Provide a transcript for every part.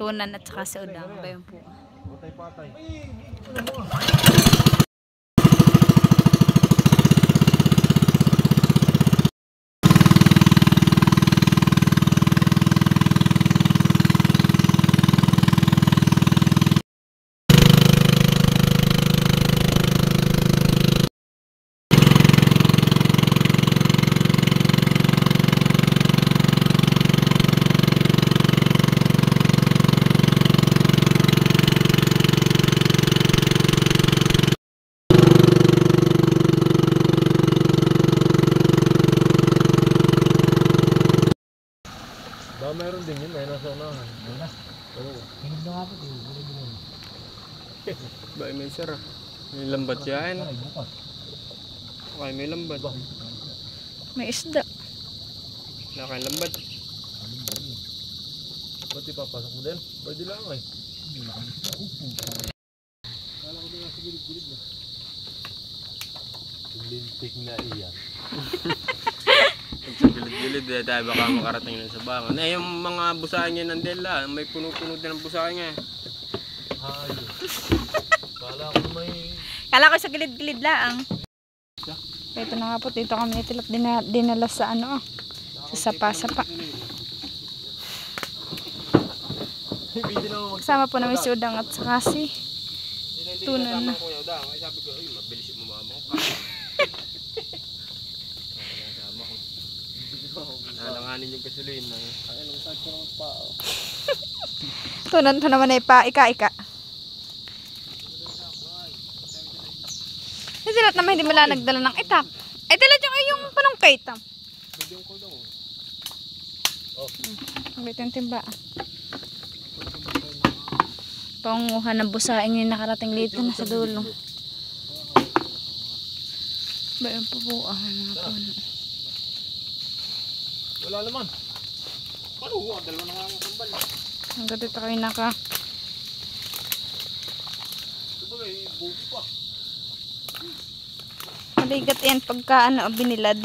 tunan at saka si udang. Ba yun po. Patay-patay. Mayroon din yun, ay nasa unahan. Wala. Oo. Hinog na nga po, Ba, may sara. May lambat yan. Okay, may lambat. May isda. Wala kayong lambat. Ba't ipapasok mo din? Pwede lang eh. Kala ko din nasa gilid-gilid na. Lintik na iyan. Sa gilid-gilid eh, tayo baka makarating lang sa bangan. Eh, yung mga busahan niya ng dela, may puno-puno din ng busahan niya. Ayos. Kala ko may... Kala ko sa gilid-gilid lang. Ito na nga po, dito kami itilap dinala sa ano, sa sapa-sapa. Kasama po namin si Udang at saka si Tunan. Sabi ko, ay, mabilis yung mama ko. Nalanganin yung gasolina. Ay, anong saan ko naman pa? Tunan pa naman ay pa-ika-ika. Silat naman hindi mala nagdala ng itak. Ay, tilat yung panungkay tam. Bigyan ko daw. Oh. Ang yung timba. Panguha ng busaing yung nakarating dito na sa dulo. Ba yung pabuahan mga puno. Wala naman. Paano huwa? Dalawa na nga ang kambal. Hanggang dito kayo naka. Diba may buko pa. Maligat yan pagka ano, binilad.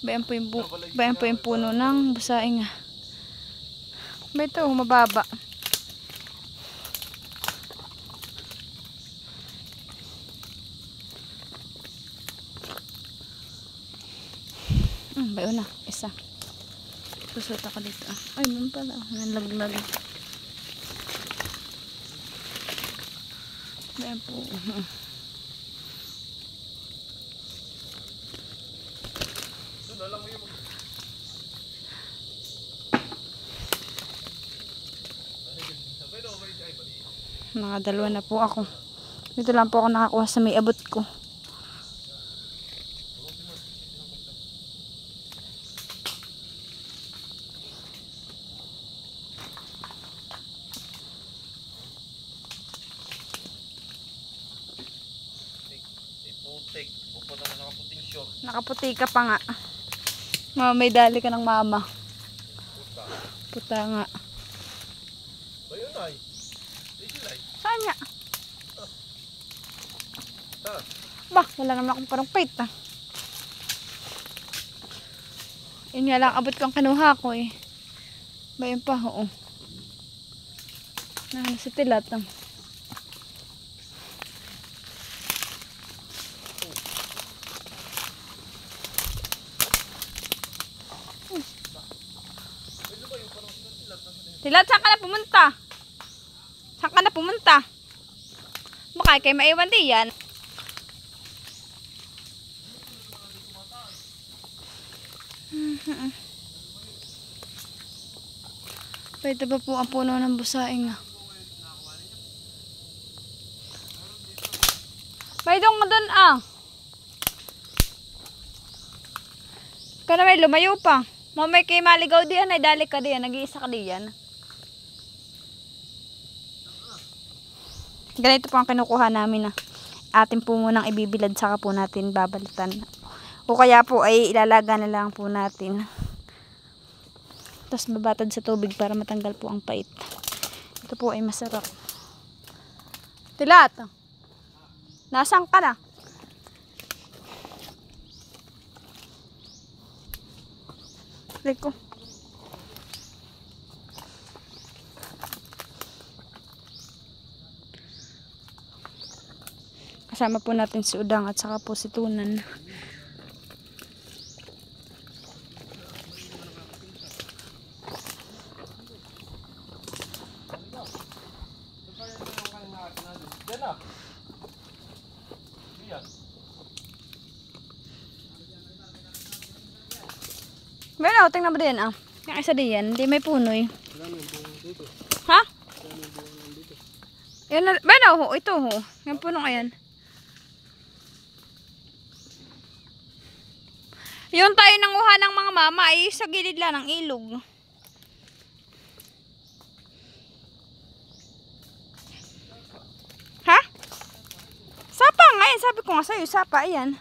Bayan po yung puno ng busaing. Ba ito, mababa. Bayo na, isa. Susot ako dito. Ay, man pala. Nalaglag. Bayan po. Nakadalawa na po ako. Dito lang po ako nakakuha sa may abot ko. Nakaputi ka pa nga. Mama, may dali ka ng mama. Puta nga. Ayun ay. Saan nga? Bah, wala naman akong parang pait ah. Yun nga lang, abot kang kanuha ko eh. Bayan pa, oo. Nahanap si Tilat ah. Tilat, saan ka na pumunta? Saan ka na pumunta? Baka kayo maiwan din yan. Pwede ba po ang puno ng busaing ah? May doon ka doon ah. Kaya may lumayo pa. Mamay kay maligaw diyan ay dali ka diyan. Nag-iisa ka diyan. Ganito po ang kinukuha namin na atin po munang ibibilad saka po natin babalitan. O kaya po ay ilalaga na lang po natin. Tapos mabatad sa tubig para matanggal po ang pait. Ito po ay masarap. Tilat! Nasaan ka na? Rico. Kasama po natin si Udang at saka po si Tunan. Bueno, tingnan mo din ah. Yung isa diyan, hindi may puno eh. Ha? Yan na, bueno, ho, ito ho. Yung puno ngayon. Yung tayo nanguha ng mga mama ay sa gilid lang ng ilog. Ha? Sapa nga yan. Sabi ko nga sa'yo, sapa yan.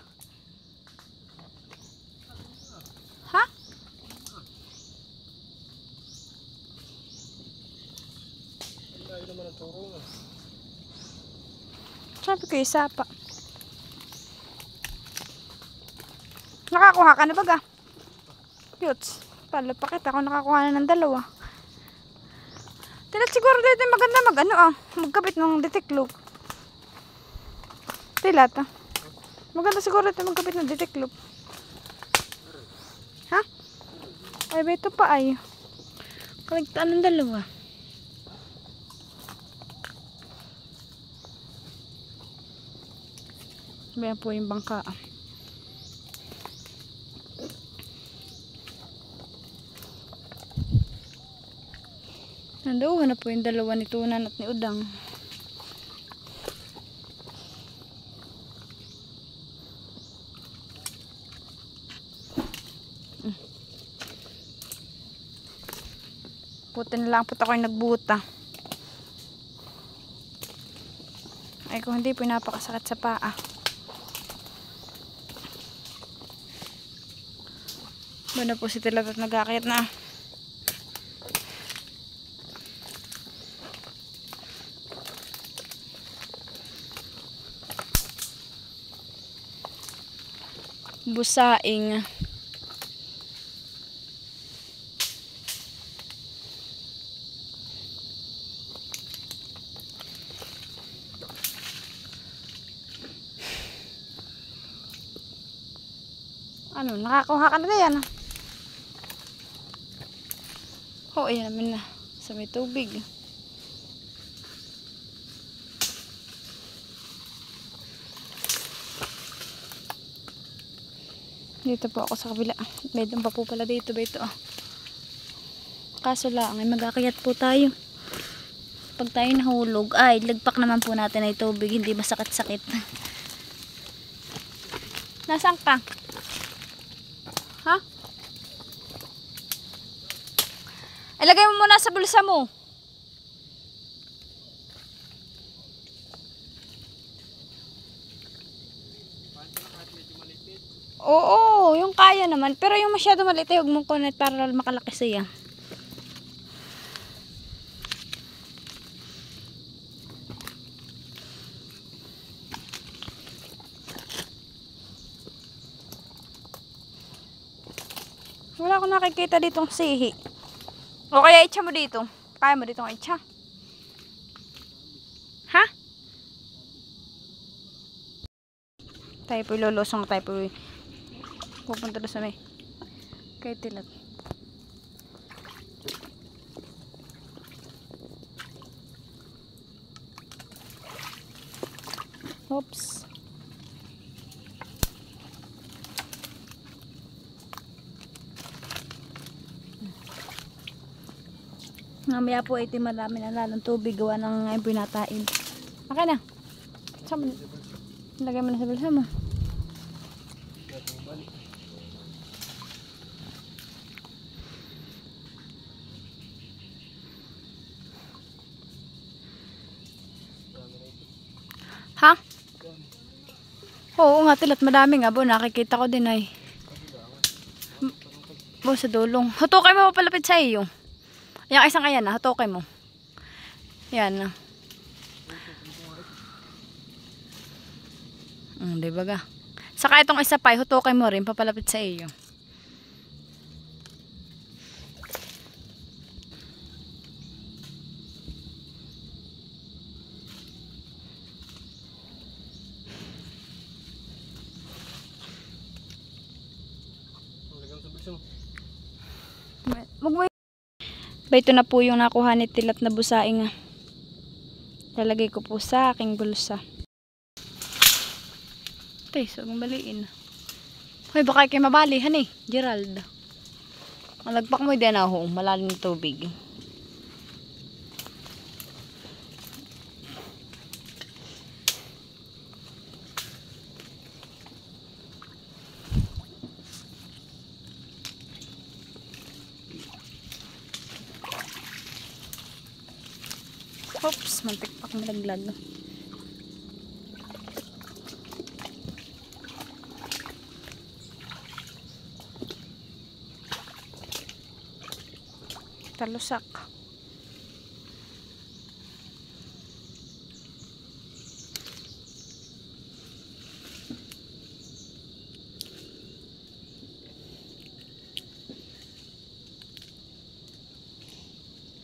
Ha? Sabi ko yung sapa. Nakakuha ka na baga? Yuts. Palapakit ako nakakuha na ng dalawa. Tilat siguro dito maganda magkabit ng detiklop. Tilat ah. Maganda siguro dito magkabit ng detiklop. Ha? Ay, ito pa ay. Kaligtaan ng dalawa. Bayan po yung bangka ah. Nanduhan na po yung dalawa ni Tunan at ni Udang. Puti na lang po ako yung nagbuta. Ay kung hindi po napakasakit sa paa. Banda po si Tilat at nagkakayat na. Busaing. Ano, nakakuha ka na yan. Oh, ayan naman na. Sa may tubig. Dito po ako sa kabila. Medyo pa po pala dito ba ito ah. Kaso lang ay magkakayat po tayo. Pag tayo nahulog ay lagpak naman po natin ay tubig. Hindi masakit-sakit. Nasaan ka? Ha? Ilagay mo muna sa bulsa mo. Oo, yung kaya naman. Pero yung masyado maliit, huwag mong connect para makalaki siya. Wala akong nakikita ditong sihi. O kaya itcha mo dito. Kaya mo ditong itcha. Ha? Tayo po lulusong, tayo po pupunta doon sa may kay Tilat. Oops. Mamaya po ay marami na lalong tubig gawa ng ngayon pinatain. Okay na. Saan mo? Lagay mo na sa bulsa mo. Ha? Oo nga, Tilat, madami nga po. Nakikita ko din ay. Bo, sa dulong. Hutukay mo papalapit sa iyo. Yung isang ayan na, hutukay mo. Yan na. Diba ga? Saka itong isa pa, hutukay mo rin papalapit sa iyo. gusto mo. Ba, ito na po yung nakuha ni Tilat na busaing. Lalagay ko po sa aking bulsa. Tay, so baliin. Hoy, baka kayo mabalihan eh, Gerald. Malagpak mo din ako, malalim ng tubig. Oops, mantik pa akong malaglag. Talusak.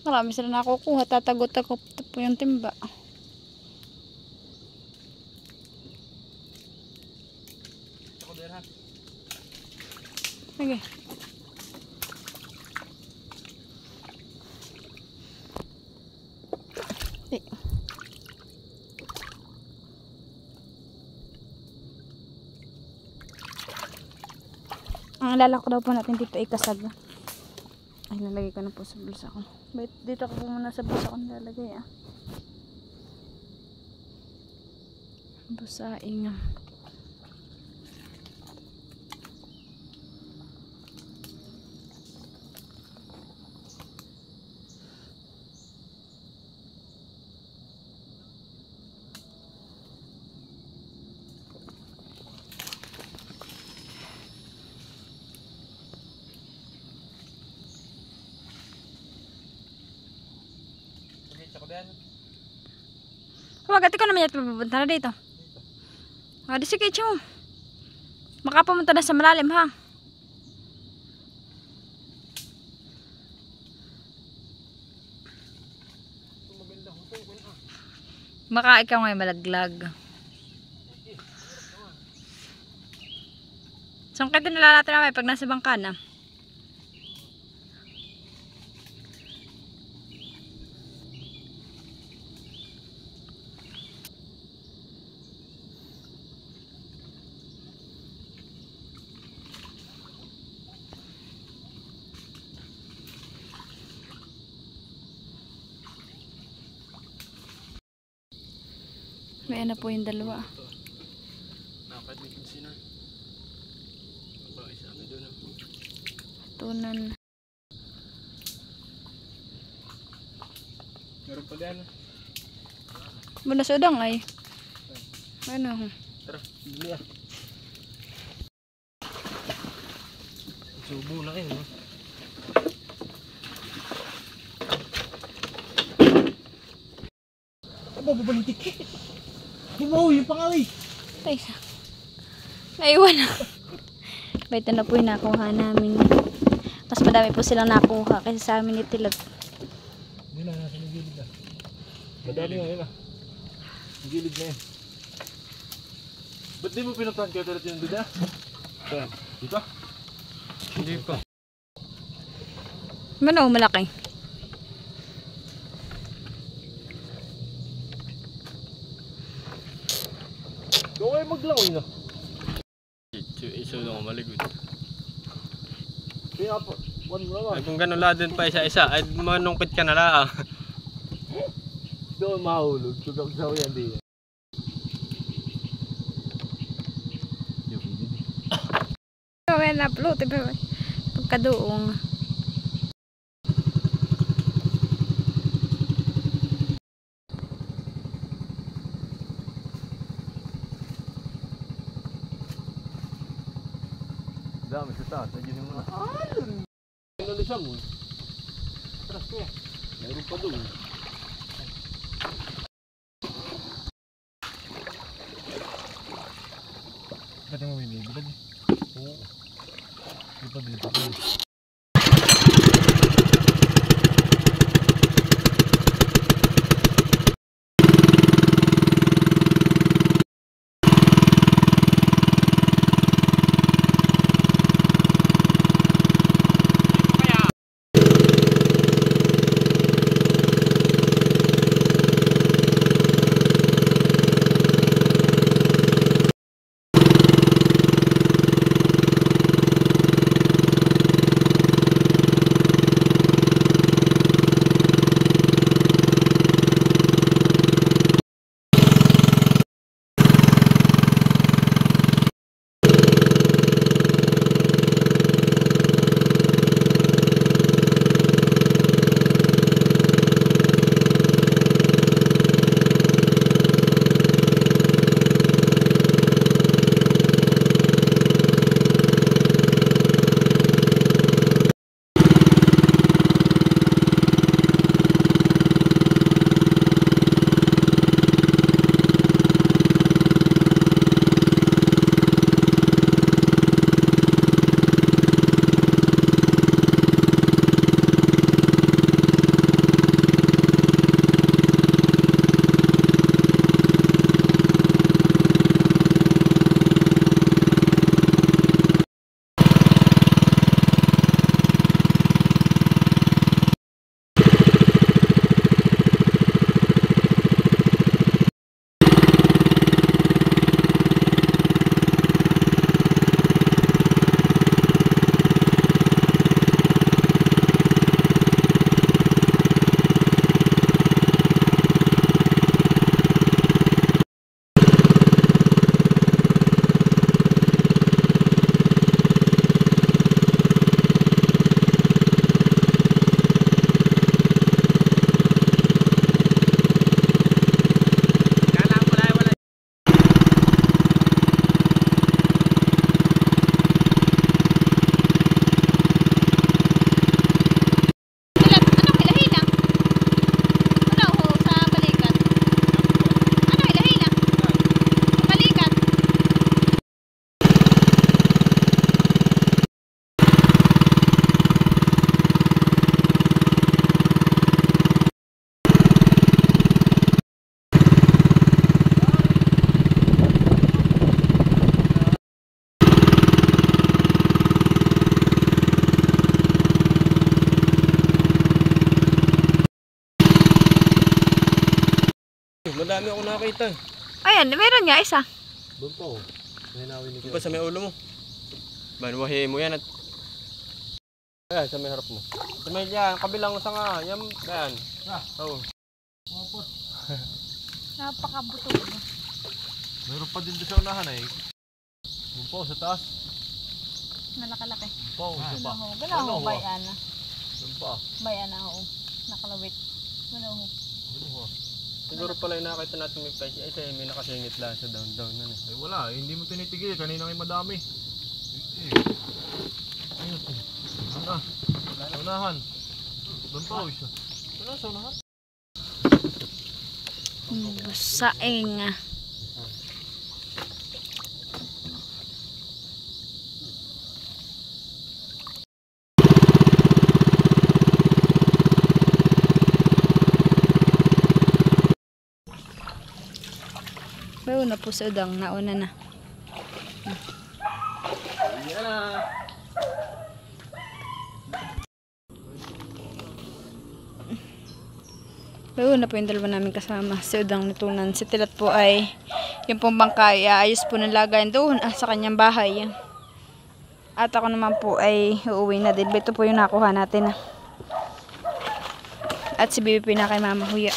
Marami sila nakukuha. Tatagot-tagot po yung timba. Sige. Ang lalako daw po natin dito ay kasag. Ay, lalagay ko na po sa bulsa ko. Dito ko po muna sa bulsa ko nilalagay ah. Busaing. Huwag, ati ko naman yan pupunta na dito. Di sige, Chu. Baka pumunta na sa malalim, ha? Baka ikaw ngayon malaglag. Sangkitin nila natin namin pag nasa bangka na. May na po yung dalawa. Nakakadikid sila. Isa na doon. Tunan. Meron pa din. Muna sa udang ay. Ano? Tara, bili ah. Subo na kayo. Aba, babalitik. Bumaw, yung pangawi. Ay, naiwan na. Ito na po yung nakuha namin. Mas madami po silang nakuha kasi sa amin ni Tilat. Hindi na, nasa gilid na. Madami nga yun ah. Yung gilid na yun. Ba't di mo pinuntahan kayo talaga yung duda? Saan? Dito? Hindi pa. Ano, malaki. Doon kayo maglangoy na. Isa lang maligod. Kaya po, one mo naman. Ay kung gano'n lang din pa isa-isa, ay manungkit ka na lang. Doon mahulog. Tugag-saw yan di. May na-upload. Pagkadoong. Dami sa taas. Nandiyan yung mga alon. Pinalisan mo. Atras ko yan. Mayroon pa doon. Pati mo binibilad eh. Oo. Di pa dito. Dami ako nakita. Ayan, meron nga isa. Doon pa oh. Hinawin ni Doon pa sa may ulo mo. Banuwahin mo yan at... Ayan, sa may harap mo. Sa may yan, kabilang sa nga. Yan, ayan. Oo. Napakabuto. Meron pa din doon sa unahan eh. Doon pa oh, sa taas. Nalakalaki. Doon pa oh, doon pa. Ganaho, bayan na. Doon pa. Bayan na, oo. Nakalawit. Ganaho. Doon pa. Siguro pala yung nakita natin may pwede. Ay, may nakasingit lang sa down. Ano. Eh wala, hindi mo tinitigil. Kanina kayo madami. Ayun. Ano? Sa unahan. Doon pa oh, isa. Ano sa unahan? Saing. Nauna po sa udang, nauna na. Yan na. Nauna po yung dalawa namin kasama. Si udang natunan. Si Tilat po ay yung pong bangkay. Ayos po ng lagayan doon sa kanyang bahay. At ako naman po ay uuwi na din. Ito po yung nakuha natin. At si Bibi na kay Mama Huya.